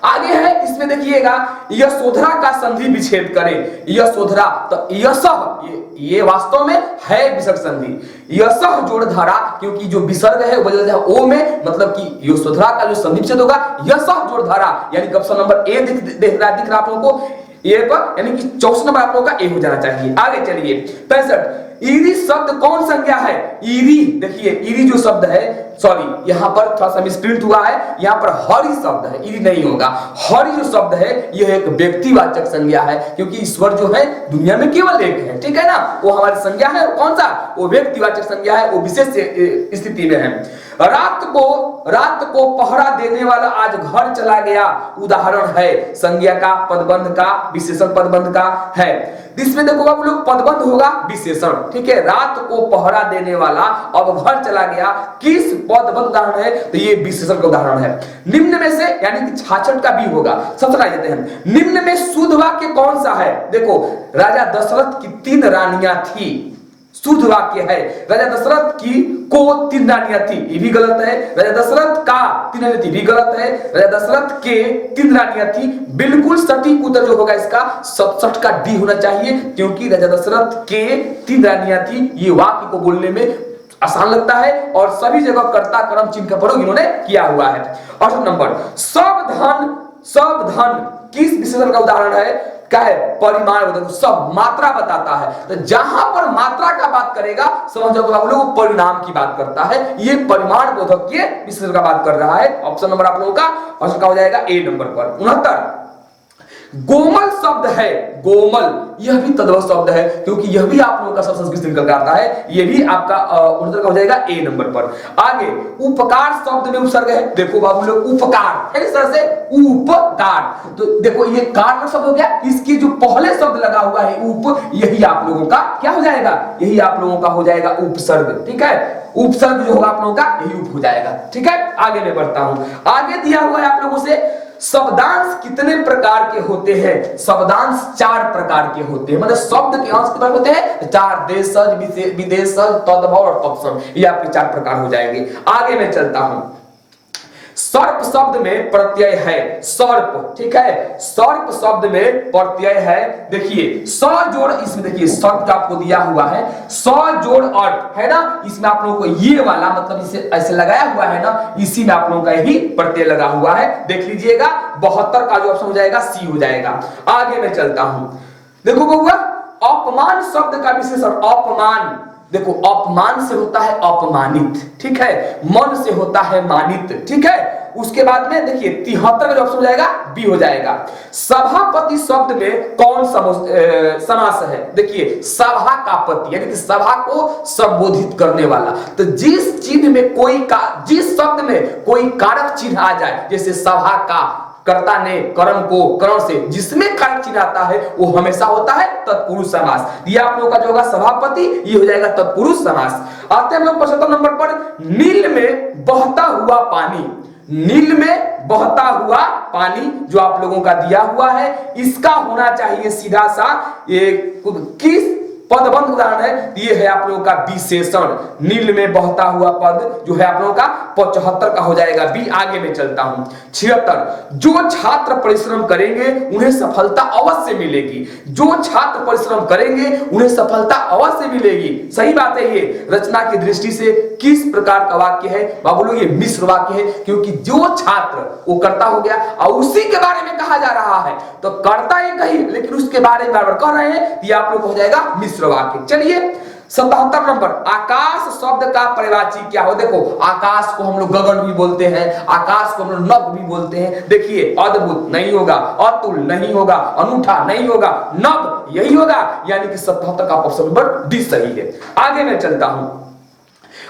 Speaker 1: आगे है इसमें देखिएगा, यशोधरा का संधि विच्छेद करें। यशोधरा, तो यशः ये वास्तव में है विसर्ग संधि। यशः जोड़ धारा, क्योंकि जो विसर्ग है वो बदल जाए ओ में, मतलब कि यशोधरा का जो संधि विच्छेद होगा यशः जोड़ धारा, यानी कि ऑप्शन नंबर ए दिख रहा आप लोगों को ए पर, यानी कि 64 नंबर आप लोगों का ए हो जाना चाहिए। आगे चलिए 65, ईरी शब्द कौन संज्ञा है? ईरी, देखिए ईरी जो शब्द है, सॉरी यहां पर थोड़ा सा मिसप्रिंट हुआ है, यहां पर हरि शब्द है, ईरी नहीं होगा। हरि जो शब्द है यह एक व्यक्तिवाचक संज्ञा है, क्योंकि ईश्वर जो है दुनिया में केवल एक है, ठीक है ना, वो हमारी संज्ञा है। कौन सा? वो व्यक्तिवाचक संज्ञा है, वो विशेष स्थिति में है। रात को पहरा देने वाला आज घर चला गया, उदाहरण है संज्ञा का, पदबंध का, विशेषण पदबंध का है। इसमें देखो आप लोग पदबंध होगा विशेषण, ठीक है। रात को पहरा देने वाला अब घर चला गया, किस पदबंध उदाहरण है? तो ये विशेषण का उदाहरण है। निम्न में से, यानी कि 66 का भी होगा, सब सुना देते हैं। निम्न में शुद्ध वाक्य कौन सा है? देखो, राजा दशरथ की 3 रानियां थी, शुद्ध वाक्य है। राजा दशरथ की को 3 रानियां थी, ये भी गलत है। राजा दशरथ का 3 रानियां थी, भी गलत है। राजा दशरथ के 3 रानियां थी, बिल्कुल सटीक उत्तर जो होगा इसका 67 का डी होना चाहिए, क्योंकि राजा दशरथ के 3 रानियां थी। ये वाक्य को बोलने में आसान लगता है और सभी जगह कर्ता कर्म चिन्ह का प्रयोग इन्होंने किया हुआ है। 8 नंबर, सब धन किस विशेषण का उदाहरण है? क्या है? परिमाण, सब मात्रा बताता है। तो जहां पर मात्रा का बात करेगा समझ जाओ आप लोग परिणाम की बात करता है, ये परिमाण बोधक के विशेषण का बात कर रहा है। ऑप्शन नंबर आप लोगों का ऑप्शन का हो जाएगा ए नंबर पर। 69, गोमल शब्द है, गोमल यह भी तद्भव शब्द है, क्योंकि यह भी आप लोगों का सब संस्कृत से निकल कर आता है, यह भी आपका उत्तर का हो जाएगा ए नंबर पर। आगे उपकार शब्द में उपसर्ग है, देखो बाबू लोग उपकार, इस तरह से उपकार, तो देखो ये कार का शब्द हो गया, इसके जो पहले शब्द लगा हुआ है उप, यही आप लोगों का क्या हो जाएगा? यही आप लोगों का हो जाएगा उपसर्ग, ठीक है। उपसर्ग जो होगा आप लोगों का यही उप हो जाएगा, ठीक है। आगे मैं बढ़ता हूं, आगे दिया हुआ है आप लोगों से शब्दांश कितने प्रकार के होते हैं? शब्दांश 4 प्रकार के होते हैं, मतलब शब्द के अंश कितने होते हैं? 4, देशज, विदेशज, तद्भव और तत्सम, ये आपके 4 प्रकार हो जाएंगे। आगे मैं चलता हूं, सर्प शब्द में प्रत्यय है, सर्प, ठीक है। सर्प शब्द में प्रत्यय है, देखिए स जोड़, इसमें देखिए शब्द का आपको दिया हुआ है, स जोड़ अर्थ है ना, इसमें आप लोगों को ये वाला मतलब इसे ऐसे लगाया हुआ है ना, इसी में आप लोगों का यही प्रत्यय लगा हुआ है। देख लीजिएगा 72 का जो ऑप्शन हो जाएगा सी हो जाएगा। आगे मैं चलता हूं, देखो बउआ, अपमान शब्द का विशेषण, अपमान, देखो अपमान से होता है अपमानित, ठीक है, मन से होता है मानित, ठीक है। उसके बाद में देखिए 73 का जो ऑप्शन हो जाएगा बी हो जाएगा। सभापति शब्द में कौन समास है? देखिए सभा का पति, यानी कि सभा को संबोधित करने वाला। तो जिस चिन्ह में कोई जिस शब्द में कोई कारक चिन्ह आ जाए, जैसे सभा का, कर्ता ने कर्म को करण से जिसमें कारक चिन्ह आता है वो हमेशा होता है तत्पुरुष समास। ये आप लोगों का जो होगा सभापति, ये हो जाएगा तत्पुरुष समास। आते हैं हम लोग 75 नंबर पर, नील में बहता हुआ पानी, नील में बहता हुआ पानी जो आप लोगों का दिया हुआ है, इसका होना चाहिए सीधा सा एक किस पदबंध उदाहरण है? ये है आप लोगों का विशेषण, नील में बहता हुआ पद जो है आप लोगों का 75 का हो जाएगा बी। आगे में चलता हूं 76, जो छात्र परिश्रम करेंगे उन्हें सफलता अवश्य मिलेगी, जो छात्र परिश्रम करेंगे उन्हें सफलता अवश्य मिलेगी। सही बात है, ये रचना की दृष्टि से किस प्रकार का वाक्य है बाबू लोग? ये मिश्र वाक्य है, क्योंकि जो छात्र वो कर्ता हो गया और उसी के बारे में कहा जा रहा है, तो कर्ता ये कही लेकिन उसके बारे में बार-बार कह रहे हैं, ये आप लोग हो जाएगा मिश्र वाक्य। चलिए 77 नंबर, आकाश शब्द का परिवाची क्या हो? देखो आकाश को हम लोग गगन भी बोलते हैं, आकाश को हम लोग नभ भी बोलते हैं। देखिए अद्भुत नहीं होगा, अतुल नहीं होगा, अनूठा नहीं होगा, नभ यही होगा, यानी कि 77 का ऑप्शन नंबर डी सही है। आगे मैं चलता हूं,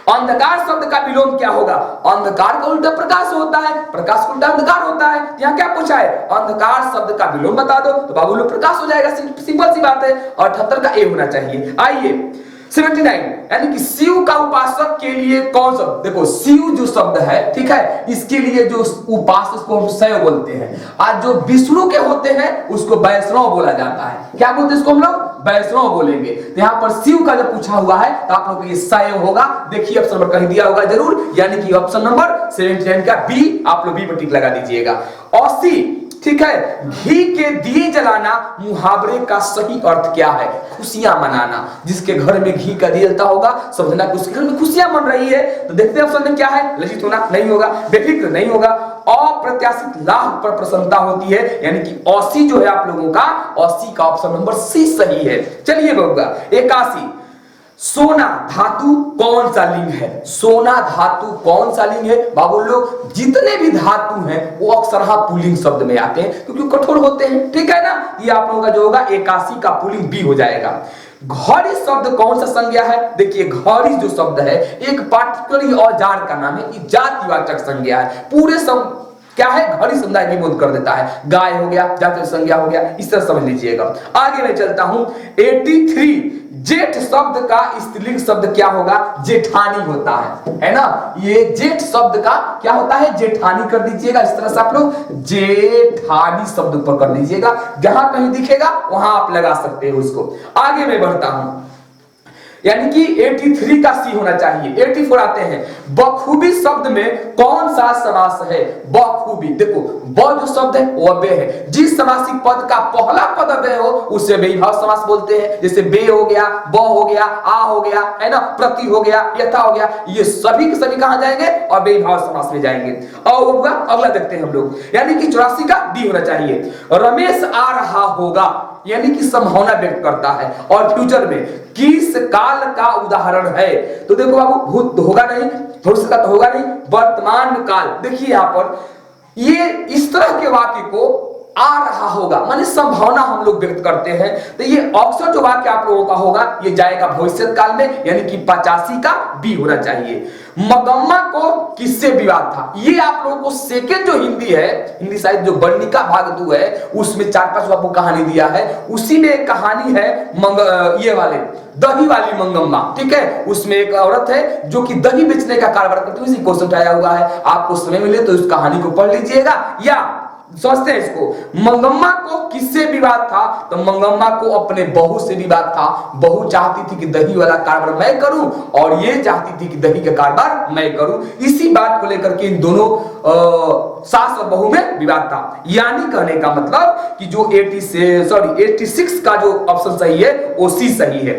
Speaker 1: अंधकार शब्द का विलोम क्या होगा? अंधकार का उल्टा प्रकाश होता है, प्रकाश का उल्टा अंधकार होता है। यहाँ क्या पूछा है? अंधकार शब्द का विलोम बता दो, तो बाबू लोग प्रकाश हो जाएगा, सिंपल सी बात है। 78 का ए होना चाहिए। आइए 79, यानी कि शिव का उपासक के लिए कौन शब्द? देखो शिव जो शब्द है, ठीक है, इसके लिए जो उपासक को हम शैव बोलते हैं, आज जो विष्णु के होते हैं उसको वैष्णव बोला जाता है। क्या बोलते हैं इसको हम लोग? वैष्णव बोलेंगे। तो यहाँ पर शिव का जब पूछा हुआ है तो आप लोग ये शैव होगा। देखिए ऑप्शन नंबर कहीं दिया होगा जरूर, यानी कि ऑप्शन नंबर 79 का बी, आप लोग बी पर टिक लगा दीजिएगा। 80, ठीक है। घी के दिए जलाना मुहावरे का सही अर्थ क्या है? खुशियां मनाना। जिसके घर में घी का दिया जलता होगा समझना कि उसके घर में खुशियां मन रही है। तो देखते हैं ऑप्शन में क्या है। लज्जित होना नहीं होगा, बेफिक्र नहीं होगा, अप्रत्याशित लाभ पर प्रसन्नता होती है, यानी कि 80 जो है आप लोगों का 80 का ऑप्शन नंबर सी सही है। चलिए बबुआ 81, सोना धातु कौन सा लिंग है? सोना धातु कौन सा लिंग है? बाबू लोग जितने भी धातु हैं वो अक्सर पुल्लिंग शब्द में आते हैं क्योंकि कठोर होते हैं, ठीक है ना। ये आप लोगों का जो होगा 81 का पुल्लिंग बी हो जाएगा। घड़ी शब्द कौन सा संज्ञा है? देखिए घड़ी जो शब्द है एक पार्टिकुलर औजार का नाम है, ये जातिवाचक संज्ञा है। पूरे सब क्या है? घड़ी समुदाय की बोध कर देता है। गाय हो गया, जाति संज्ञा हो गया, इस तरह समझ लीजिएगा। आगे मैं चलता हूं 83, जेठ शब्द का स्त्रीलिंग शब्द क्या होगा? जेठानी होता है ना। ये जेठ शब्द का क्या होता है? जेठानी कर दीजिएगा। इस तरह से आप लोग जेठानी शब्द ऊपर कर दीजिएगा, जहां कहीं दिखेगा वहां आप लगा सकते हैं उसको। आगे मैं बढ़ता हूं, यानी कि 83 का सी होना चाहिए। 84 आते हैं, बखूबी शब्द में कौन सा समास है? बखूबी, देखो ब जो शब्द है वो अव्यय है। जिस समासिक पद का पहला पद अव्यय हो उसे व्ययभाव समास बोलते हैं। जैसे बे हो गया, ब हो गया, आ हो गया, है ना, प्रति हो गया, यथा हो गया, ये सभी के सभी कहां जाएंगे? और व्ययभाव समास में जाएंगे। और होगा अगला देखते हैं हम लोग, यानी कि 84 का डी होना चाहिए। रमेश आ रहा होगा, यानी कि संभावना व्यक्त करता है। और फ्यूचर में किस काल का उदाहरण है? तो देखो बाबू भूत तो होगा नहीं, भविष्य का तो होगा नहीं, वर्तमान काल। देखिए यहां पर ये इस तरह के वाक्य को आ रहा होगा माने संभावना हम लोग व्यक्त करते हैं। तो ये अक्सर जो वाक्य आप लोगों का होगा ये जाएगा भविष्य काल में, यानी कि 85 का बी होना चाहिए। मगम्मा को किससे विवाद था? ये आप लोगों को सेकेंड जो हिंदी है, हिंदी साहित्य जो वर्णिका भाग 2 है, उसमें 4-5 आपको कहानी दिया है। उसी में एक कहानी है ये वाले दही वाली मंगम्मा, ठीक है। उसमें एक औरत है जो कि दही बेचने का कारोबार करती है, इसी क्वेश्चन उठाया हुआ है। आपको समय मिले तो इस कहानी को पढ़ लीजिएगा। या समझते हैं इसको, मंगम्मा को किससे विवाद था? तो मंगम्मा को अपने बहू से विवाद था। बहू चाहती थी कि दही वाला कारोबार मैं करूं और ये चाहती थी कि दही का कारोबार मैं करूं। इसी बात को लेकर के इन दोनों सास और बहू में विवाद था। यानी कहने का मतलब कि जो 86 का जो ऑप्शन सही है वो सी सही है।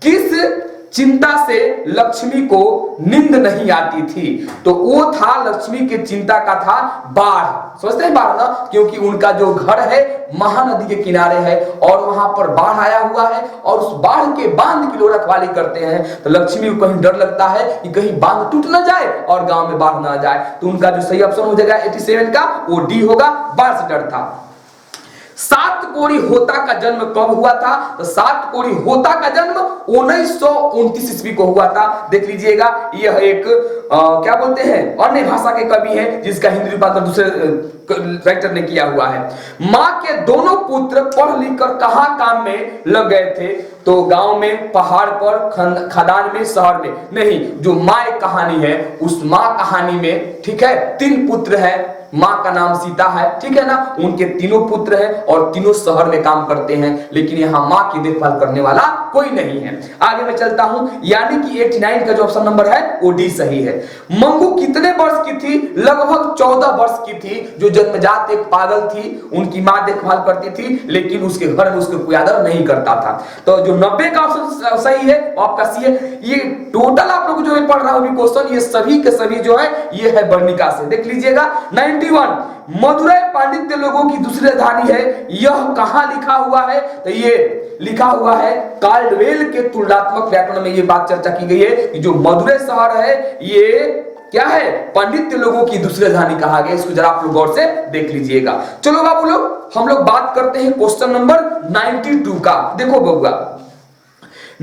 Speaker 1: किस चिंता से लक्ष्मी को नींद नहीं आती थी? तो वो था लक्ष्मी के चिंता का था बाढ़। समझते हैं बाढ़ ना, क्योंकि उनका जो घर है महानदी के किनारे है और वहां पर बाढ़ आया हुआ है और उस बाढ़ के बांध की लोग रखवाली करते हैं। तो लक्ष्मी को कहीं डर लगता है कि कहीं बांध टूट ना जाए और गांव में बाढ़ ना आ जाए। तो उनका जो सही ऑप्शन हो जाएगा 87 का, वो डी होगा, बाढ़ से डर था। सातकोड़ी होता का जन्म कब हुआ था? तो सातकोड़ी होता का जन्म 1929 ईस्वी को हुआ था। देख लीजिएगा, यह एक क्या बोलते हैं अन्य भाषा के कवि हैं जिसका हिंदी रूपांतर दूसरे राइटर ने किया हुआ है। माँ के दोनों पुत्र पढ़ लिख कर कहां काम में लग गए थे? तो गांव में, पहाड़ पर, खदान में, शहर में। नहीं, जो माँ एक कहानी है उस माँ कहानी में, ठीक है, 3 पुत्र है। माँ का नाम सीता है, ठीक है ना। उनके 3 पुत्र हैं और तीनों शहर में काम करते हैं, लेकिन यहाँ माँ की देखभाल करने वाला कोई नहीं है। आगे मैं चलता हूं, यानी कि 89 का जो ऑप्शन नंबर है वो डी सही है। मंगू कितने वर्ष की थी? लगभग 14 वर्ष की थी। जो जन्मजात एक पागल थी, उनकी माँ देखभाल करती थी, लेकिन उसके घर में उसको कोई आदर नहीं करता था। तो जो 90 का ऑप्शन सही है आपका सी है। ये टोटल आप लोग जो पढ़ रहा हूं क्वेश्चन, ये सभी के सभी जो है ये है वर्णिका से। देख लीजिएगा 91, मदुरै पांडित्य लोगों की दूसरी राजधानी है। यह कहां लिखा हुआ है? तो ये लिखा हुआ है काल्डवेल के तुलनात्मक व्याकरण में। ये बात चर्चा की गई है कि जो मदुरै शहर है ये क्या है? पांडित्य लोगों की दूसरी राजधानी कहा गया। इसको जरा आप लोग गौर से देख लीजिएगा। चलो बाबू लोग हम लोग बात करते हैं क्वेश्चन नंबर 92 का। देखो बबुआ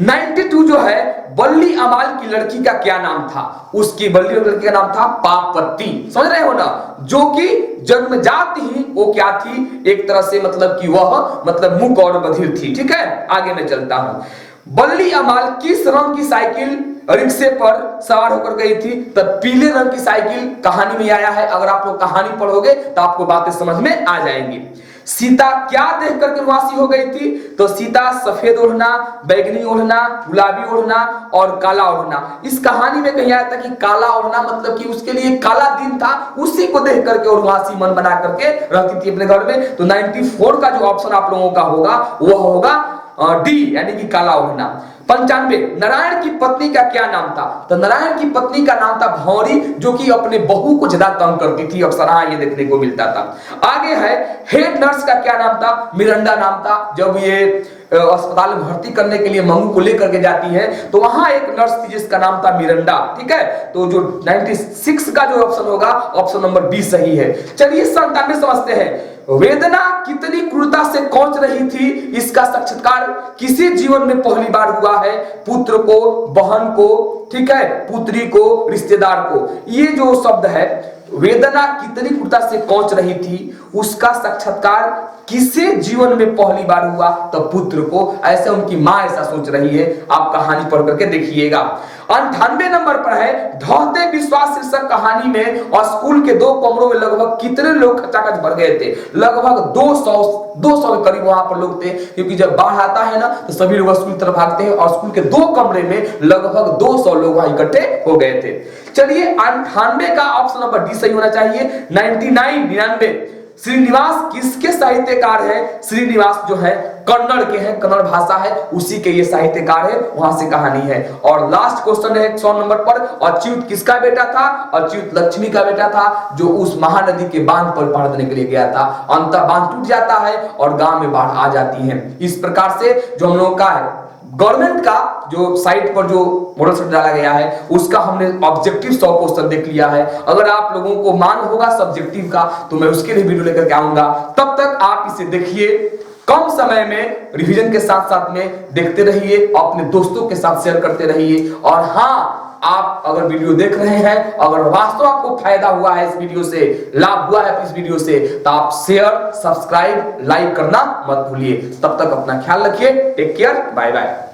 Speaker 1: 92 जो है, बल्ली अमाल की लड़की का क्या नाम था? उसकी बल्ली लड़की का नाम था पापती। समझ रहे हो ना, जो कि जन्मजात ही वो क्या थी, एक तरह से मतलब कि वह मतलब मूक और बधिर थी। ठीक है, आगे मैं चलता हूं। बल्ली अमाल किस रंग की साइकिल रिक्शे पर सवार होकर गई थी? तब पीले रंग की साइकिल कहानी में आया है। अगर आप लोग कहानी पढ़ोगे तो आपको बातें समझ में आ जाएंगी। सीता क्या देख करके उदासी हो गई थी? तो सीता सफेद ओढ़ना, बैगनी ओढ़ना, गुलाबी ओढ़ना और काला ओढ़ना। इस कहानी में कहीं आया था कि काला ओढ़ना मतलब कि उसके लिए काला दिन था, उसी को देख करके और उदासी मन बना करके रहती थी अपने घर में। तो 94 का जो ऑप्शन आप लोगों का होगा वह होगा डी, यानी कि काला ओढ़ना। 95, नारायण की पत्नी का क्या नाम था? तो नारायण की पत्नी का नाम था भौरी, जो कि अपने बहू को ज्यादा तंग करती थी, अक्सर ये देखने को मिलता था। आगे है हेड नर्स का क्या नाम था? मिरंडा नाम था। जब ये अस्पताल में भर्ती करने के लिए मंगू को लेकर के जाती है तो वहां एक नर्स थी जिसका नाम था मिरंडा, ठीक है। तो जो 96 का जो ऑप्शन होगा, ऑप्शन नंबर बी सही है। चलिए 97 समझते हैं। वेदना कितनी क्रूरता से कौंच रही थी, इसका साक्षात्कार किसी जीवन में पहली बार हुआ है? पुत्र को, बहन को, ठीक है, पुत्री को, रिश्तेदार को। ये जो शब्द है वेदना कितनी क्रूरता से कौंच रही थी, उसका साक्षात्कार किसे जीवन में पहली बार हुआ? तो पुत्र को। ऐसे उनकी मां ऐसा सोच रही है, आप कहानी पढ़ करके देखिएगा। 98 नंबर पर है ढहते विश्वास शीर्षक कहानी में और स्कूल के 2 कमरों में लगभग कितने लोग खचाखच भर गए थे? लगभग 200 के करीब वहां पर लोग थे, क्योंकि जब बाढ़ आता है ना तो सभी लोग स्कूल तरफ भागते हैं और स्कूल के 2 कमरे में लगभग 200 लोग वहां इकट्ठे हो गए थे। चलिए 98 का ऑप्शन नंबर डी सही होना चाहिए। 99 श्रीनिवास किसके साहित्यकार है? श्रीनिवास जो है कन्नड़ के हैं, कन्नड़ भाषा है, उसी के ये साहित्यकार है, वहां से कहानी है। और लास्ट क्वेश्चन है 100 नंबर पर, अच्युत किसका बेटा था? अच्युत लक्ष्मी का बेटा था, जो उस महानदी के बांध पर पढ़ने के लिए गया था। अंततः बांध टूट जाता है और गांव में बाढ़ आ जाती है। इस प्रकार से जो हम लोगों का है गवर्नमेंट का जो साइट पर जो मॉडल सेट डाला गया है उसका हमने ऑब्जेक्टिव 100 क्वेश्चन देख लिया है। अगर आप लोगों को मान होगा सब्जेक्टिव का तो मैं उसके लिए वीडियो लेकर के आऊंगा। तब तक आप इसे देखिए, कम समय में रिवीजन के साथ साथ में देखते रहिए, अपने दोस्तों के साथ शेयर करते रहिए। और हाँ, आप अगर वीडियो देख रहे हैं, अगर वास्तव आपको फायदा हुआ है इस वीडियो से, लाभ हुआ है इस वीडियो से, तो आप शेयर, सब्सक्राइब, लाइक करना मत भूलिए। तब तक अपना ख्याल रखिए। Take care, bye bye.